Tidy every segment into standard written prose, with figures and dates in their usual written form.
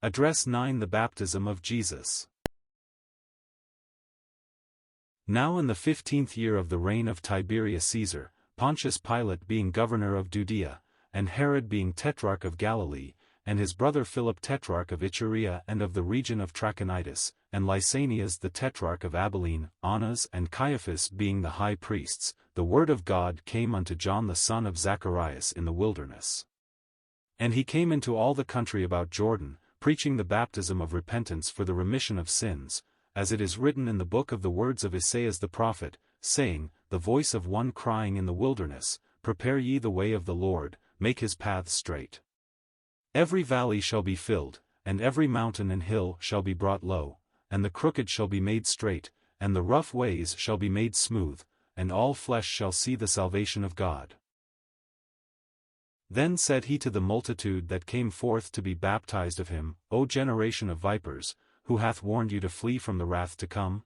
Address 9. The Baptism of Jesus. Now in the 15th year of the reign of Tiberius Caesar, Pontius Pilate being governor of Judea, and Herod being tetrarch of Galilee, and his brother Philip tetrarch of Iturea and of the region of Trachonitis, and Lysanias the tetrarch of Abilene, Annas and Caiaphas being the high priests, the word of God came unto John the son of Zacharias in the wilderness. And he came into all the country about Jordan, preaching the baptism of repentance for the remission of sins, as it is written in the book of the words of Isaiah the prophet, saying, The voice of one crying in the wilderness, Prepare ye the way of the Lord, make his paths straight. Every valley shall be filled, and every mountain and hill shall be brought low, and the crooked shall be made straight, and the rough ways shall be made smooth, and all flesh shall see the salvation of God. Then said he to the multitude that came forth to be baptized of him, O generation of vipers, who hath warned you to flee from the wrath to come?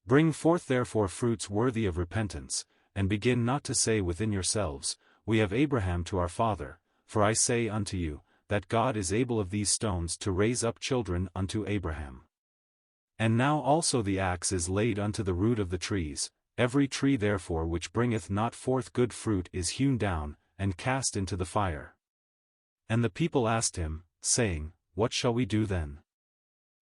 Bring forth therefore fruits worthy of repentance, and begin not to say within yourselves, We have Abraham to our father, for I say unto you, that God is able of these stones to raise up children unto Abraham. And now also the axe is laid unto the root of the trees, every tree therefore which bringeth not forth good fruit is hewn down, and cast into the fire. And the people asked him, saying, What shall we do then?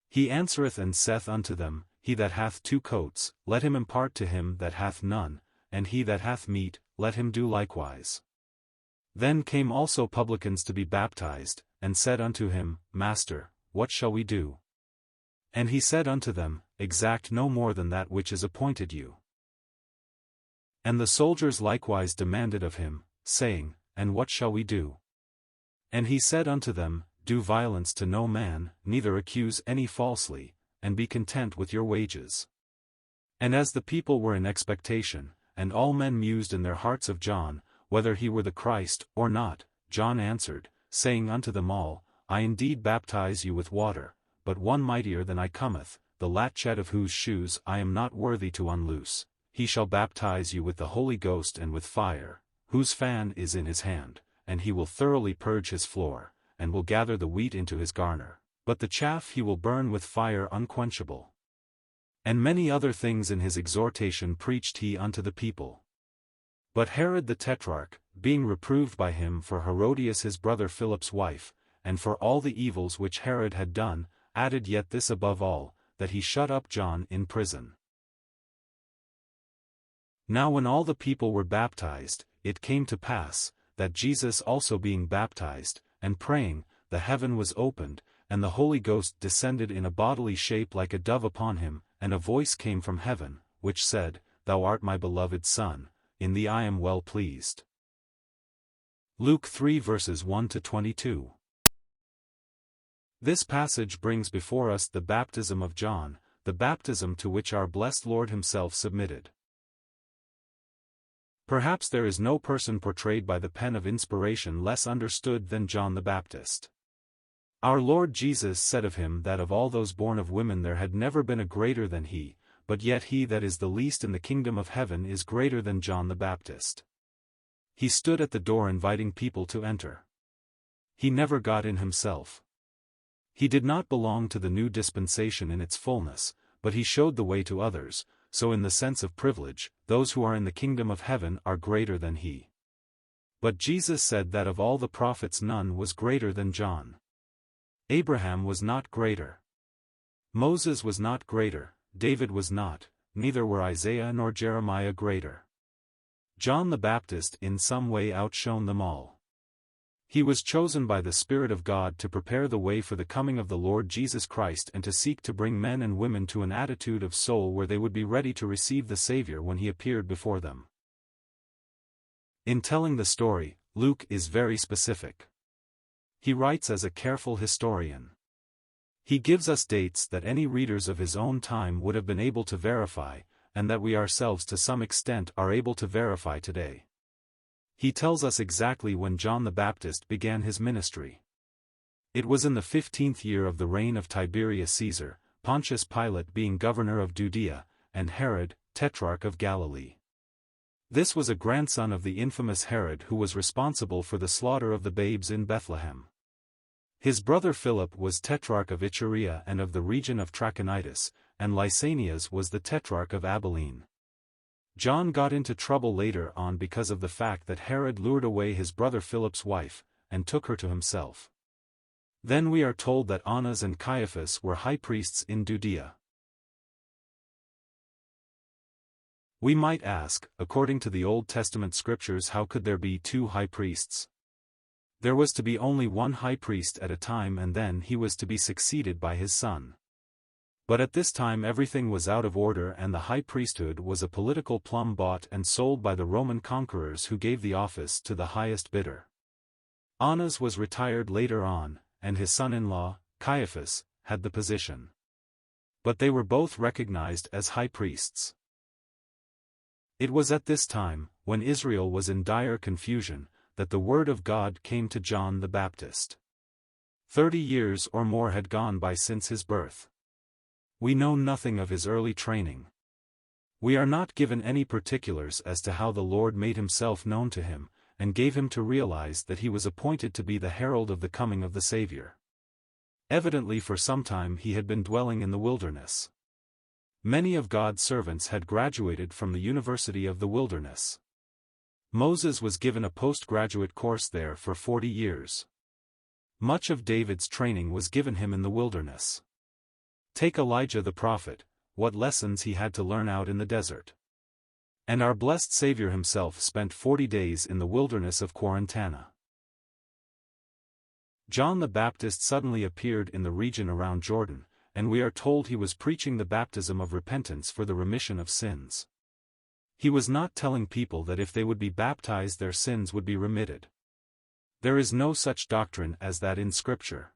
He answereth and saith unto them, He that hath 2 coats, let him impart to him that hath none, and he that hath meat, let him do likewise. Then came also publicans to be baptized, and said unto him, Master, what shall we do? And he said unto them, Exact no more than that which is appointed you. And the soldiers likewise demanded of him, saying, And what shall we do? And he said unto them, Do violence to no man, neither accuse any falsely, and be content with your wages. And as the people were in expectation, and all men mused in their hearts of John, whether he were the Christ or not, John answered, saying unto them all, I indeed baptize you with water, but one mightier than I cometh, the latchet of whose shoes I am not worthy to unloose, he shall baptize you with the Holy Ghost and with fire, whose fan is in his hand, and he will thoroughly purge his floor, and will gather the wheat into his garner, but the chaff he will burn with fire unquenchable. And many other things in his exhortation preached he unto the people. But Herod the tetrarch, being reproved by him for Herodias his brother Philip's wife, and for all the evils which Herod had done, added yet this above all, that he shut up John in prison. Now when all the people were baptized, it came to pass, that Jesus also being baptized, and praying, the heaven was opened, and the Holy Ghost descended in a bodily shape like a dove upon him, and a voice came from heaven, which said, Thou art my beloved Son, in thee I am well pleased. Luke 3 verses 1-22. This passage brings before us the baptism of John, the baptism to which our blessed Lord himself submitted. Perhaps there is no person portrayed by the pen of inspiration less understood than John the Baptist. Our Lord Jesus said of him that of all those born of women there had never been a greater than he, but yet he that is the least in the kingdom of heaven is greater than John the Baptist. He stood at the door inviting people to enter. He never got in himself. He did not belong to the new dispensation in its fullness, but he showed the way to others, so in the sense of privilege, those who are in the kingdom of heaven are greater than he. But Jesus said that of all the prophets none was greater than John. Abraham was not greater. Moses was not greater, David was not, neither were Isaiah nor Jeremiah greater. John the Baptist in some way outshone them all. He was chosen by the Spirit of God to prepare the way for the coming of the Lord Jesus Christ and to seek to bring men and women to an attitude of soul where they would be ready to receive the Savior when he appeared before them. In telling the story, Luke is very specific. He writes as a careful historian. He gives us dates that any readers of his own time would have been able to verify, and that we ourselves to some extent are able to verify today. He tells us exactly when John the Baptist began his ministry. It was in the 15th year of the reign of Tiberius Caesar, Pontius Pilate being governor of Judea, and Herod, tetrarch of Galilee. This was a grandson of the infamous Herod who was responsible for the slaughter of the babes in Bethlehem. His brother Philip was tetrarch of Iturea and of the region of Trachonitis, and Lysanias was the tetrarch of Abilene. John got into trouble later on because of the fact that Herod lured away his brother Philip's wife, and took her to himself. Then we are told that Annas and Caiaphas were high priests in Judea. We might ask, according to the Old Testament scriptures, how could there be two high priests? There was to be only one high priest at a time, and then he was to be succeeded by his son. But at this time everything was out of order, and the high priesthood was a political plum bought and sold by the Roman conquerors who gave the office to the highest bidder. Annas was retired later on, and his son-in-law, Caiaphas, had the position. But they were both recognized as high priests. It was at this time, when Israel was in dire confusion, that the word of God came to John the Baptist. 30 years or more had gone by since his birth. We know nothing of his early training. We are not given any particulars as to how the Lord made himself known to him, and gave him to realize that he was appointed to be the herald of the coming of the Savior. Evidently for some time he had been dwelling in the wilderness. Many of God's servants had graduated from the University of the Wilderness. Moses was given a postgraduate course there for 40 years. Much of David's training was given him in the wilderness. Take Elijah the prophet, what lessons he had to learn out in the desert. And our blessed Savior himself spent 40 days in the wilderness of Quarantana. John the Baptist suddenly appeared in the region around Jordan, and we are told he was preaching the baptism of repentance for the remission of sins. He was not telling people that if they would be baptized their sins would be remitted. There is no such doctrine as that in Scripture.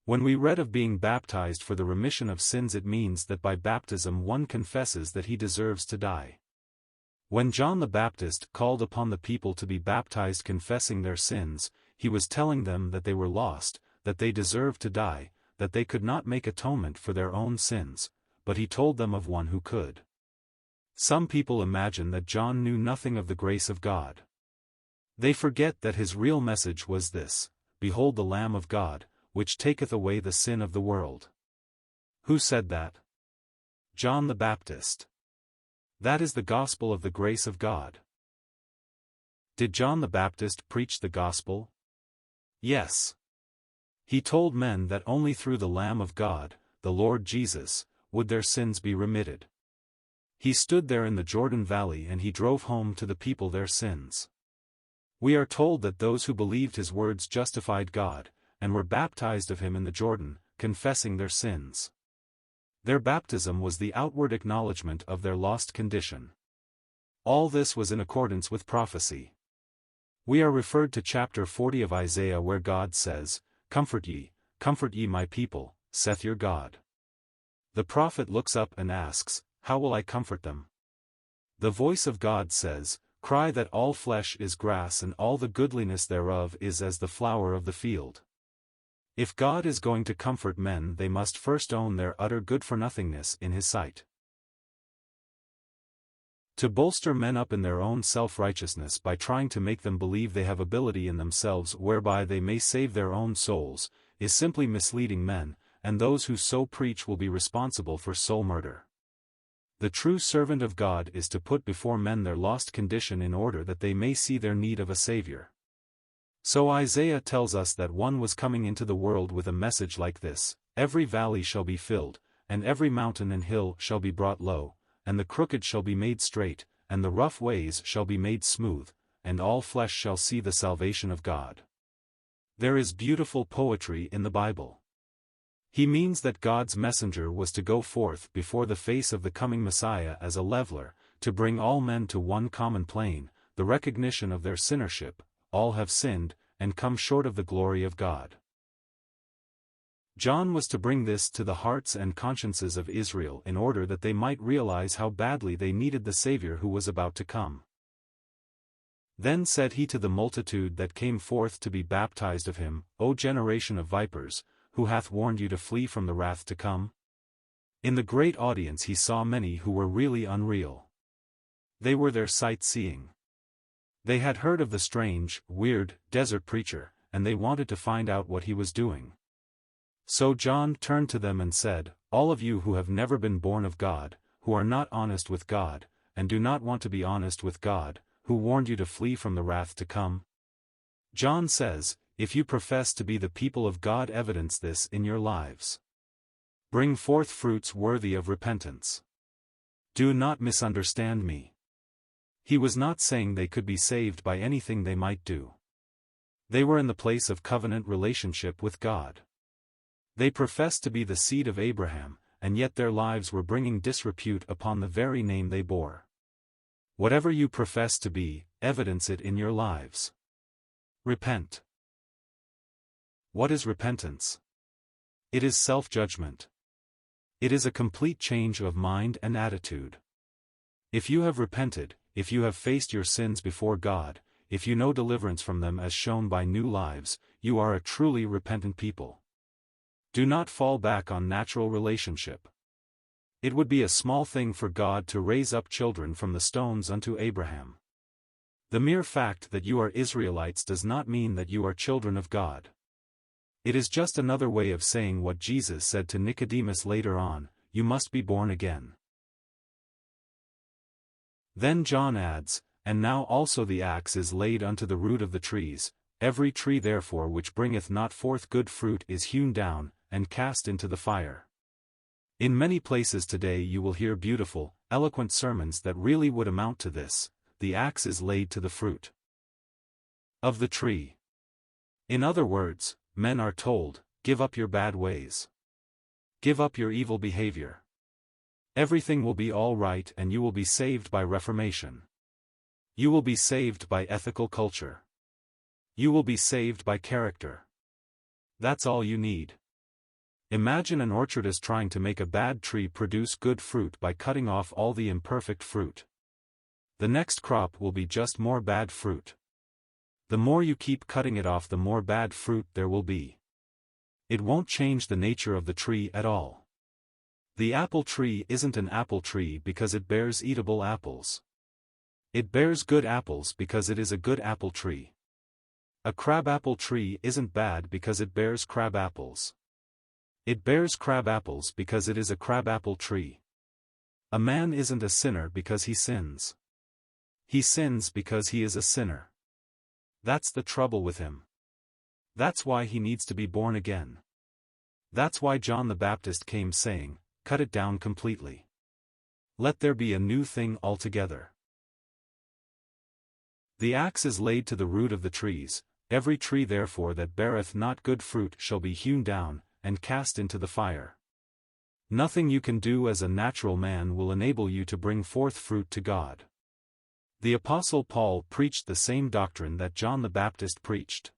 When we read of being baptized for the remission of sins, it means that by baptism one confesses that he deserves to die. When John the Baptist called upon the people to be baptized confessing their sins, he was telling them that they were lost, that they deserved to die, that they could not make atonement for their own sins, but he told them of one who could. Some people imagine that John knew nothing of the grace of God. They forget that his real message was this: "Behold the Lamb of God, which taketh away the sin of the world." Who said that? John the Baptist. That is the gospel of the grace of God. Did John the Baptist preach the gospel? Yes. He told men that only through the Lamb of God, the Lord Jesus, would their sins be remitted. He stood there in the Jordan Valley and he drove home to the people their sins. We are told that those who believed his words justified God, and were baptized of him in the Jordan, confessing their sins. Their baptism was the outward acknowledgement of their lost condition. All this was in accordance with prophecy. We are referred to chapter 40 of Isaiah, where God says, comfort ye my people, saith your God." The prophet looks up and asks, "How will I comfort them?" The voice of God says, "Cry that all flesh is grass and all the goodliness thereof is as the flower of the field." If God is going to comfort men, they must first own their utter good-for-nothingness in his sight. To bolster men up in their own self-righteousness by trying to make them believe they have ability in themselves whereby they may save their own souls, is simply misleading men, and those who so preach will be responsible for soul murder. The true servant of God is to put before men their lost condition in order that they may see their need of a Savior. So Isaiah tells us that one was coming into the world with a message like this: "Every valley shall be filled, and every mountain and hill shall be brought low, and the crooked shall be made straight, and the rough ways shall be made smooth, and all flesh shall see the salvation of God." There is beautiful poetry in the Bible. He means that God's messenger was to go forth before the face of the coming Messiah as a leveler, to bring all men to one common plane, the recognition of their sinnership. All have sinned, and come short of the glory of God. John was to bring this to the hearts and consciences of Israel in order that they might realize how badly they needed the Savior who was about to come. Then said he to the multitude that came forth to be baptized of him, O generation of vipers, who hath warned you to flee from the wrath to come? In the great audience he saw many who were really unreal. They were their sight seeing. They had heard of the strange, weird, desert preacher, and they wanted to find out what he was doing. So John turned to them and said, "All of you who have never been born of God, who are not honest with God, and do not want to be honest with God, who warned you to flee from the wrath to come?" John says, if you profess to be the people of God, evidence this in your lives. Bring forth fruits worthy of repentance. Do not misunderstand me. He was not saying they could be saved by anything they might do. They were in the place of covenant relationship with God. They professed to be the seed of Abraham, and yet their lives were bringing disrepute upon the very name they bore. Whatever you profess to be, evidence it in your lives. Repent. What is repentance? It is self-judgment. It is a complete change of mind and attitude. If you have repented, if you have faced your sins before God, if you know deliverance from them as shown by new lives, you are a truly repentant people. Do not fall back on natural relationship. It would be a small thing for God to raise up children from the stones unto Abraham. The mere fact that you are Israelites does not mean that you are children of God. It is just another way of saying what Jesus said to Nicodemus later on, you must be born again. Then John adds, and now also the axe is laid unto the root of the trees, every tree therefore which bringeth not forth good fruit is hewn down, and cast into the fire. In many places today you will hear beautiful, eloquent sermons that really would amount to this: the axe is laid to the fruit of the tree. In other words, men are told, give up your bad ways. Give up your evil behavior. Everything will be all right and you will be saved by reformation. You will be saved by ethical culture. You will be saved by character. That's all you need. Imagine an orchardist trying to make a bad tree produce good fruit by cutting off all the imperfect fruit. The next crop will be just more bad fruit. The more you keep cutting it off, the more bad fruit there will be. It won't change the nature of the tree at all. The apple tree isn't an apple tree because it bears eatable apples. It bears good apples because it is a good apple tree. A crabapple tree isn't bad because it bears crab apples. It bears crab apples because it is a crabapple tree. A man isn't a sinner because he sins. He sins because he is a sinner. That's the trouble with him. That's why he needs to be born again. That's why John the Baptist came saying, cut it down completely. Let there be a new thing altogether. The axe is laid to the root of the trees, every tree therefore that beareth not good fruit shall be hewn down, and cast into the fire. Nothing you can do as a natural man will enable you to bring forth fruit to God. The Apostle Paul preached the same doctrine that John the Baptist preached.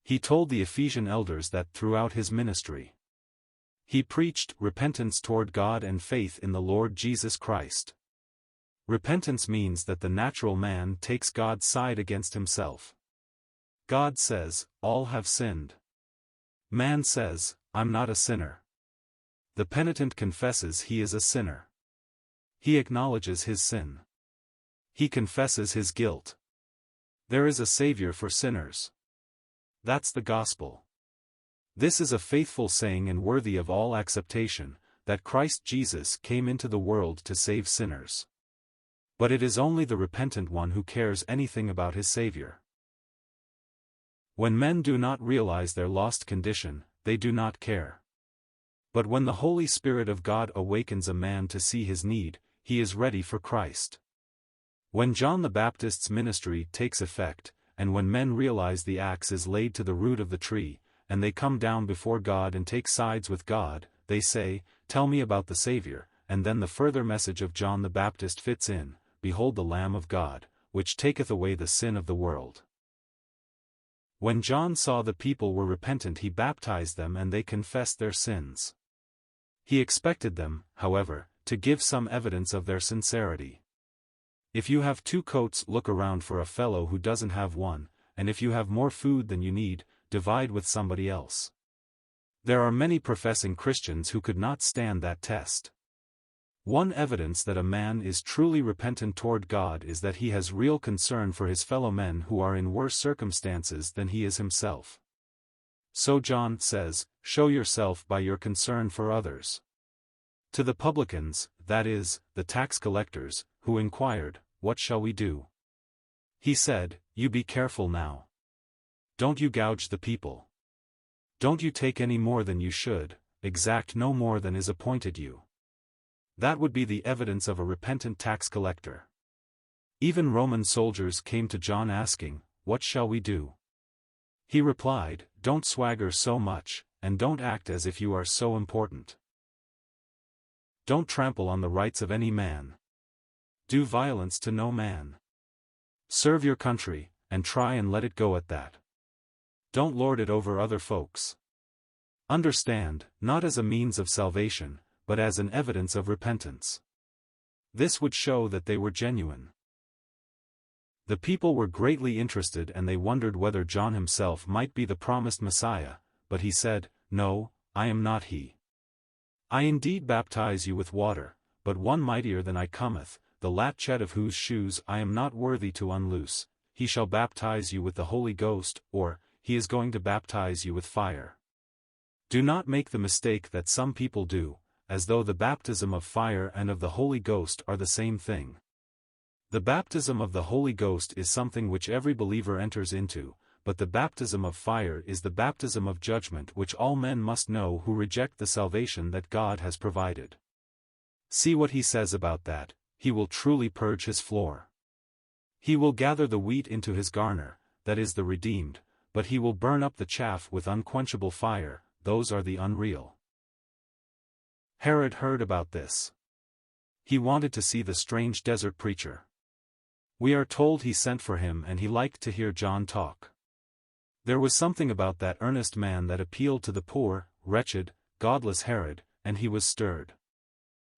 He told the Ephesian elders that throughout his ministry, he preached repentance toward God and faith in the Lord Jesus Christ. Repentance means that the natural man takes God's side against himself. God says, all have sinned. Man says, I'm not a sinner. The penitent confesses he is a sinner. He acknowledges his sin. He confesses his guilt. There is a Savior for sinners. That's the gospel. This is a faithful saying and worthy of all acceptation, that Christ Jesus came into the world to save sinners. But it is only the repentant one who cares anything about his Savior. When men do not realize their lost condition, they do not care. But when the Holy Spirit of God awakens a man to see his need, he is ready for Christ. When John the Baptist's ministry takes effect, and when men realize the axe is laid to the root of the tree, and they come down before God and take sides with God, they say, tell me about the Savior, and then the further message of John the Baptist fits in, behold the Lamb of God, which taketh away the sin of the world. When John saw the people were repentant, he baptized them and they confessed their sins. He expected them, however, to give some evidence of their sincerity. If you have 2 coats, look around for a fellow who doesn't have one, and if you have more food than you need, divide with somebody else. There are many professing Christians who could not stand that test. One evidence that a man is truly repentant toward God is that he has real concern for his fellow men who are in worse circumstances than he is himself. So John says, "Show yourself by your concern for others." To the publicans, that is, the tax collectors, who inquired, "What shall we do?" he said, "You be careful now. Don't you gouge the people. Don't you take any more than you should, exact no more than is appointed you." That would be the evidence of a repentant tax collector. Even Roman soldiers came to John asking, "What shall we do?" He replied, "Don't swagger so much, and don't act as if you are so important. Don't trample on the rights of any man. Do violence to no man. Serve your country, and try and let it go at that. Don't lord it over other folks. Understand, not as a means of salvation, but as an evidence of repentance." This would show that they were genuine. The people were greatly interested and they wondered whether John himself might be the promised Messiah, but he said, "No, I am not he. I indeed baptize you with water, but one mightier than I cometh, the latchet of whose shoes I am not worthy to unloose. He shall baptize you with the Holy Ghost, or, he is going to baptize you with fire." Do not make the mistake that some people do, as though the baptism of fire and of the Holy Ghost are the same thing. The baptism of the Holy Ghost is something which every believer enters into, but the baptism of fire is the baptism of judgment which all men must know who reject the salvation that God has provided. See what he says about that: "He will truly purge his floor. He will gather the wheat into his garner, that is the redeemed, but he will burn up the chaff with unquenchable fire, those are the unreal." Herod heard about this. He wanted to see the strange desert preacher. We are told he sent for him and he liked to hear John talk. There was something about that earnest man that appealed to the poor, wretched, godless Herod, and he was stirred.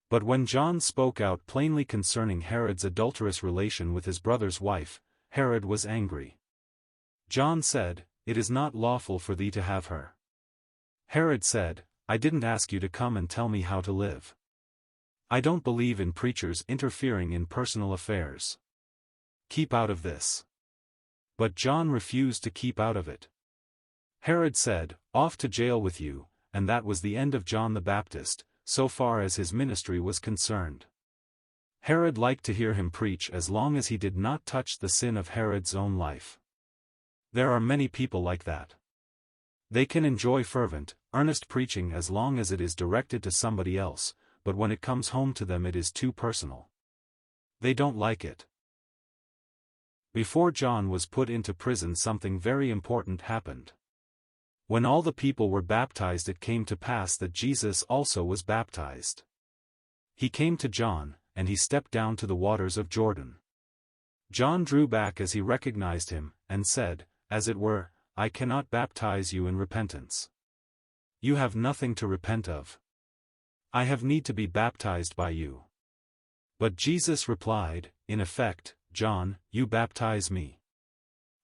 But when John spoke out plainly concerning Herod's adulterous relation with his brother's wife, Herod was angry. John said, "It is not lawful for thee to have her." Herod said, "I didn't ask you to come and tell me how to live. I don't believe in preachers interfering in personal affairs. Keep out of this." But John refused to keep out of it. Herod said, "Off to jail with you," and that was the end of John the Baptist, so far as his ministry was concerned. Herod liked to hear him preach as long as he did not touch the sin of Herod's own life. There are many people like that. They can enjoy fervent, earnest preaching as long as it is directed to somebody else, but when it comes home to them it is too personal. They don't like it. Before John was put into prison, something very important happened. When all the people were baptized, it came to pass that Jesus also was baptized. He came to John, and he stepped down to the waters of Jordan. John drew back as he recognized him, and said, as it were, "I cannot baptize you in repentance. You have nothing to repent of. I have need to be baptized by you." But Jesus replied, in effect, "John, you baptize me.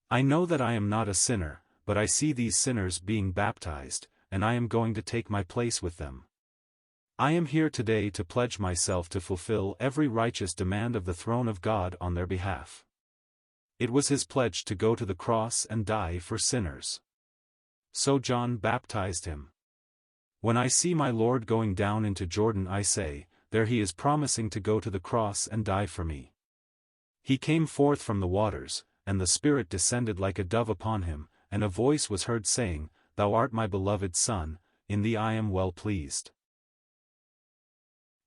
I know that I am not a sinner, but I see these sinners being baptized, and I am going to take my place with them. I am here today to pledge myself to fulfill every righteous demand of the throne of God on their behalf." It was his pledge to go to the cross and die for sinners. So John baptized him. When I see my Lord going down into Jordan, I say, there he is promising to go to the cross and die for me. He came forth from the waters, and the Spirit descended like a dove upon him, and a voice was heard saying, "Thou art my beloved Son, in thee I am well pleased."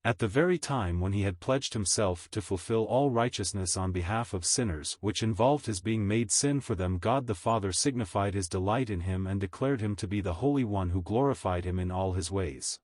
At the very time when he had pledged himself to fulfill all righteousness on behalf of sinners, which involved his being made sin for them, God the Father signified his delight in him and declared him to be the Holy One who glorified him in all his ways.